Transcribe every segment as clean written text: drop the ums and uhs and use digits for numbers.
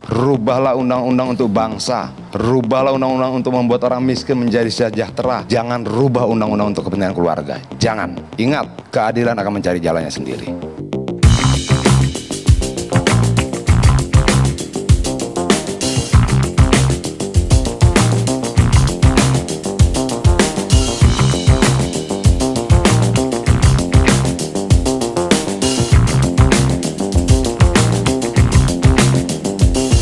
Rubahlah undang-undang untuk bangsa. Rubahlah undang-undang untuk membuat orang miskin menjadi sejahtera. Jangan rubah undang-undang untuk kepentingan keluarga. Jangan. Ingat, keadilan akan mencari jalannya sendiri.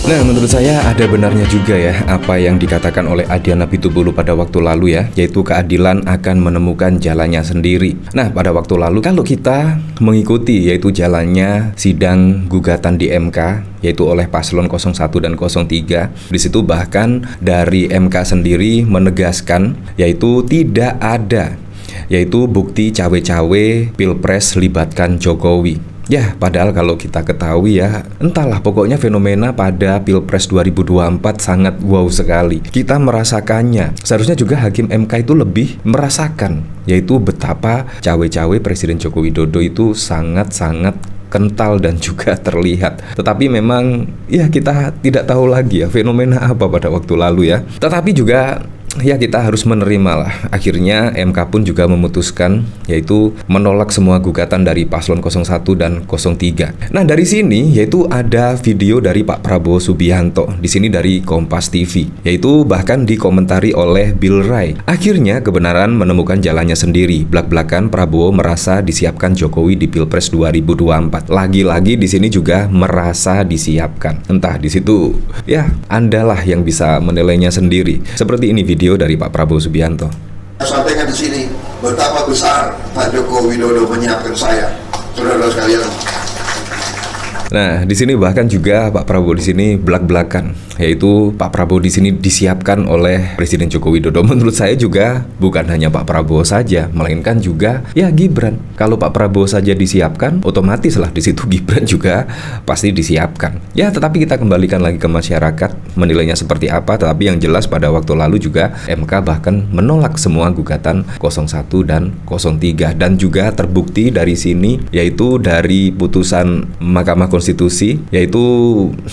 Nah, menurut saya ada benarnya juga ya apa yang dikatakan oleh Adian Apitupulu pada waktu lalu ya, yaitu keadilan akan menemukan jalannya sendiri. Nah, pada waktu lalu kalau kita mengikuti yaitu jalannya sidang gugatan di MK yaitu oleh paslon 01 dan 03, di situ bahkan dari MK sendiri menegaskan yaitu tidak ada yaitu bukti cawe-cawe Pilpres libatkan Jokowi. Ya, padahal kalau kita ketahui ya, entahlah pokoknya fenomena pada Pilpres 2024 sangat wow sekali. Kita merasakannya. Seharusnya juga Hakim MK itu lebih merasakan, yaitu betapa cawe-cawe Presiden Joko Widodo itu sangat-sangat kental dan juga terlihat. Tetapi memang ya kita tidak tahu lagi ya fenomena apa pada waktu lalu ya. Tetapi juga ya kita harus menerima lah. Akhirnya MK pun juga memutuskan yaitu menolak semua gugatan dari paslon 01 dan 03. Nah, dari sini yaitu ada video dari Pak Prabowo Subianto di sini dari Kompas TV, yaitu bahkan dikomentari oleh Bill Ray. Akhirnya kebenaran menemukan jalannya sendiri. Blak-blakan Prabowo merasa disiapkan Jokowi di Pilpres 2024. Lagi-lagi di sini juga merasa disiapkan. Entah di situ ya Andalah yang bisa menilainya sendiri. Seperti ini video dari Pak Prabowo Subianto. Sampaikan di sini betapa besar Pak Joko Widodo menyiapkan saya, saudara sekalian. Nah, di sini bahkan juga Pak Prabowo di sini belak-belakan, yaitu Pak Prabowo di sini disiapkan oleh Presiden Joko Widodo. Menurut saya juga bukan hanya Pak Prabowo saja, melainkan juga ya Gibran. Kalau Pak Prabowo saja disiapkan, otomatis lah di situ Gibran juga pasti disiapkan. Ya, tetapi kita kembalikan lagi ke masyarakat menilainya seperti apa. Tetapi yang jelas pada waktu lalu juga MK bahkan menolak semua gugatan 01 dan 03, dan juga terbukti dari sini yaitu dari putusan Mahkamah Konstitusi yaitu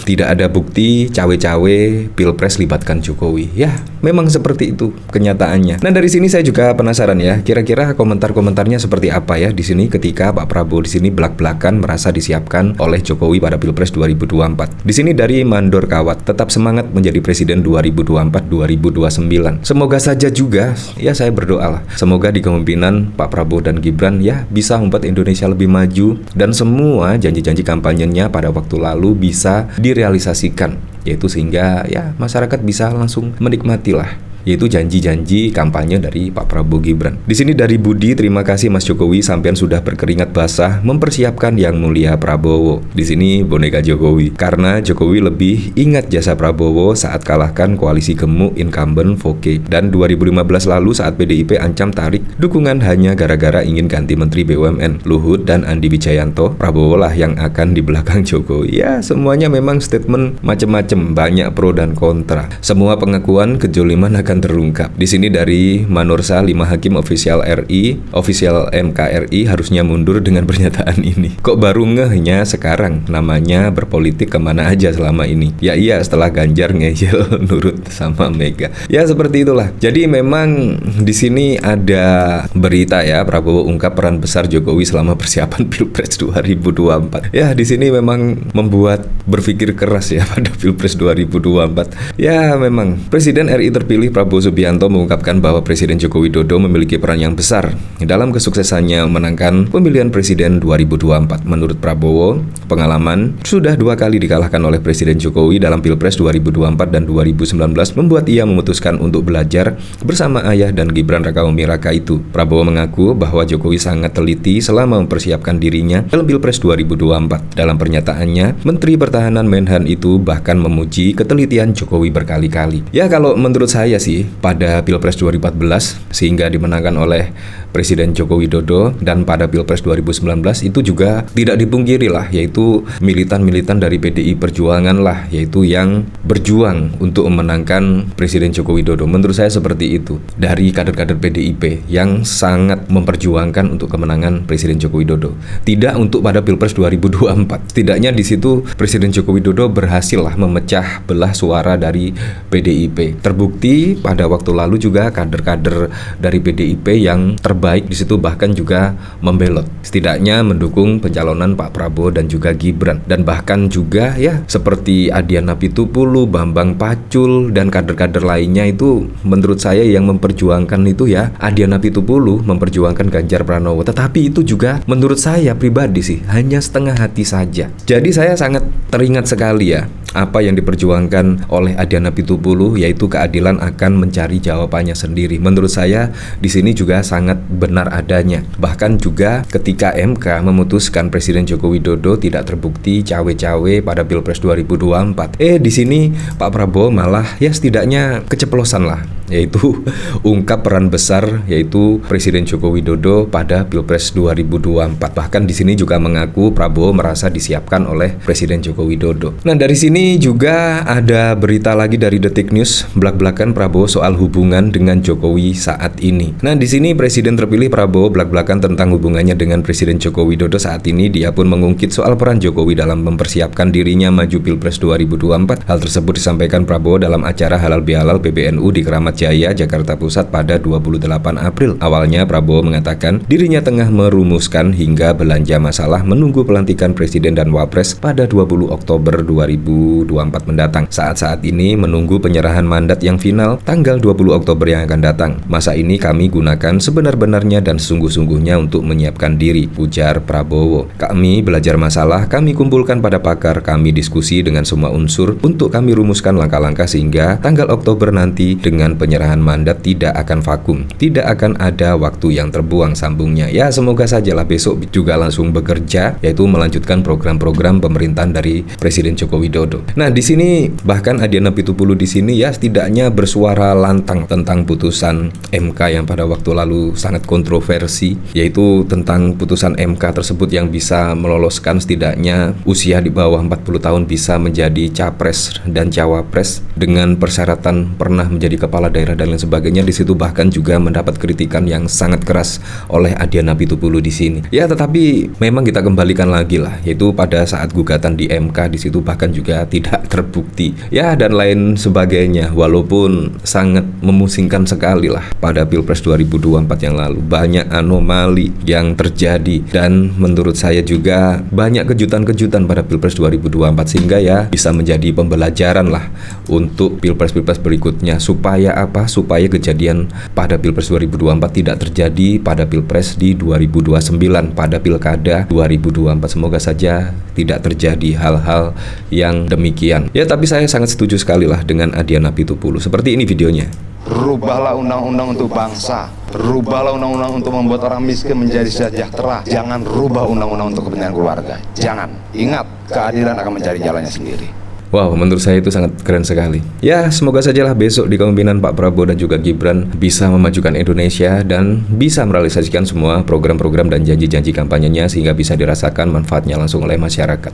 tidak ada bukti cawe-cawe Pilpres libatkan Jokowi. Ya, memang seperti itu kenyataannya. Nah, dari sini saya juga penasaran ya, kira-kira komentar-komentarnya seperti apa ya di sini ketika Pak Prabowo di sini belak-belakan merasa disiapkan oleh Jokowi pada Pilpres 2024. Di sini dari Mandor Kawat, tetap semangat menjadi presiden 2024-2029. Semoga saja juga ya saya berdoa lah, semoga di kepemimpinan Pak Prabowo dan Gibran ya bisa membuat Indonesia lebih maju dan semua janji-janji kampanye pada waktu lalu bisa direalisasikan, yaitu sehingga ya masyarakat bisa langsung menikmati lah yaitu janji-janji kampanye dari Pak Prabowo Gibran. Di sini dari Budi, terima kasih Mas Jokowi, sampean sudah berkeringat basah mempersiapkan yang mulia Prabowo. Di sini boneka Jokowi, karena Jokowi lebih ingat jasa Prabowo saat kalahkan koalisi gemuk incumbent Voke, dan 2015 lalu saat PDIP ancam tarik dukungan hanya gara-gara ingin ganti Menteri BUMN Luhut dan Andi Wijayanto. Prabowo lah yang akan di belakang Jokowi. Ya, semuanya memang statement macam-macam, banyak pro dan kontra. Semua pengakuan kejoliman akan terungkap. Di sini dari Manursa, 5 hakim ofisial RI, ofisial MKRI harusnya mundur dengan pernyataan ini. Kok baru ngehnya sekarang? Namanya berpolitik kemana aja selama ini? Ya iya, setelah Ganjar ngeyel nurut sama Mega. Ya seperti itulah. Jadi memang di sini ada berita ya, Prabowo ungkap peran besar Jokowi selama persiapan Pilpres 2024. Ya di sini memang membuat berpikir keras ya pada Pilpres 2024. Ya memang Presiden RI terpilih Prabowo Subianto mengungkapkan bahwa Presiden Joko Widodo memiliki peran yang besar dalam kesuksesannya memenangkan pemilihan presiden 2024. Menurut Prabowo, pengalaman sudah 2 kali dikalahkan oleh Presiden Jokowi dalam Pilpres 2024 dan 2019 membuat ia memutuskan untuk belajar bersama ayah dan Gibran Rakabuming Raka itu. Prabowo mengaku bahwa Jokowi sangat teliti selama mempersiapkan dirinya dalam Pilpres 2024. Dalam pernyataannya, Menteri Pertahanan Menhan itu bahkan memuji ketelitian Jokowi berkali-kali. Ya kalau menurut saya sih pada Pilpres 2014 sehingga dimenangkan oleh Presiden Joko Widodo, dan pada Pilpres 2019 itu juga tidak dipungkiri lah, yaitu militan-militan dari PDI Perjuangan lah, yaitu yang berjuang untuk memenangkan Presiden Joko Widodo. Menurut saya seperti itu, dari kader-kader PDIP yang sangat memperjuangkan untuk kemenangan Presiden Joko Widodo, tidak untuk pada Pilpres 2024. Setidaknya di situ Presiden Joko Widodo berhasil lah memecah belah suara dari PDIP. Terbukti pada waktu lalu juga kader-kader dari PDIP yang terbaik di situ bahkan juga membelot, setidaknya mendukung pencalonan Pak Prabowo dan juga Gibran, dan bahkan juga ya seperti Adiana Pitupulu, Bambang Pacul, dan kader-kader lainnya itu menurut saya yang memperjuangkan itu ya Adiana Pitupulu memperjuangkan Ganjar Pranowo, tetapi itu juga menurut saya pribadi sih hanya setengah hati saja. Jadi saya sangat teringat sekali ya apa yang diperjuangkan oleh Adiana Pitupulu, yaitu keadilan akan mencari jawabannya sendiri. Menurut saya di sini juga sangat benar adanya. Bahkan juga ketika MK memutuskan Presiden Joko Widodo tidak terbukti cawe-cawe pada Pilpres 2024, di sini Pak Prabowo malah ya setidaknya keceplosan lah, yaitu ungkap peran besar yaitu Presiden Joko Widodo pada Pilpres 2024. Bahkan di sini juga mengaku Prabowo merasa disiapkan oleh Presiden Joko Widodo. Nah, dari sini juga ada berita lagi dari Detik News, blak-blakan Prabowo soal hubungan dengan Jokowi saat ini. Nah, di sini Presiden terpilih Prabowo blak-blakan tentang hubungannya dengan Presiden Joko Widodo saat ini. Dia pun mengungkit soal peran Jokowi dalam mempersiapkan dirinya maju Pilpres 2024. Hal tersebut disampaikan Prabowo dalam acara Halal Bihalal PBNU di Kramat Jaya, Jakarta Pusat pada 28 April. Awalnya Prabowo mengatakan dirinya tengah merumuskan hingga belanja masalah menunggu pelantikan Presiden dan Wapres pada 20 Oktober 2024 mendatang. Saat-saat ini menunggu penyerahan mandat yang final tanggal 20 Oktober yang akan datang. Masa ini kami gunakan sebenar-benarnya dan sungguh-sungguhnya untuk menyiapkan diri, ujar Prabowo. Kami belajar masalah, kami kumpulkan pada pakar, kami diskusi dengan semua unsur untuk kami rumuskan langkah-langkah sehingga tanggal Oktober nanti dengan penyerahan mandat tidak akan vakum, tidak akan ada waktu yang terbuang, sambungnya. Ya, semoga sajalah besok juga langsung bekerja, yaitu melanjutkan program-program pemerintahan dari Presiden Joko Widodo. Nah, di sini bahkan Adiana Pitupulu di sini ya setidaknya bersuara lantang tentang putusan MK yang pada waktu lalu sangat kontroversi, yaitu tentang putusan MK tersebut yang bisa meloloskan setidaknya usia di bawah 40 tahun bisa menjadi capres dan cawapres dengan persyaratan pernah menjadi kepala daerah dan lain sebagainya. Di situ bahkan juga mendapat kritikan yang sangat keras oleh Adiana Pitupulu di sini. Ya, tetapi memang kita kembalikan lagi lah, yaitu pada saat gugatan di MK di situ bahkan juga tidak terbukti. Ya, dan lain sebagainya. Walaupun sangat memusingkan sekali lah pada Pilpres 2024 yang lalu, banyak anomali yang terjadi dan menurut saya juga banyak kejutan-kejutan pada Pilpres 2024 sehingga ya bisa menjadi pembelajaran lah untuk Pilpres-Pilpres berikutnya. Supaya apa? Supaya kejadian pada Pilpres 2024 tidak terjadi pada Pilpres di 2029, pada Pilkada 2024. Semoga saja tidak terjadi hal-hal yang demikian. Ya, tapi saya sangat setuju sekali lah dengan Adiana Pitupulu. Seperti ini videonya. Rubahlah undang-undang untuk bangsa. Rubahlah undang-undang untuk membuat orang miskin menjadi sejahtera. Jangan rubah undang-undang untuk kepentingan keluarga. Jangan. Ingat, keadilan akan mencari jalannya sendiri. Wow, menurut saya itu sangat keren sekali. Ya, semoga sajalah besok di kepemimpinan Pak Prabowo dan juga Gibran bisa memajukan Indonesia dan bisa merealisasikan semua program-program dan janji-janji kampanyenya sehingga bisa dirasakan manfaatnya langsung oleh masyarakat.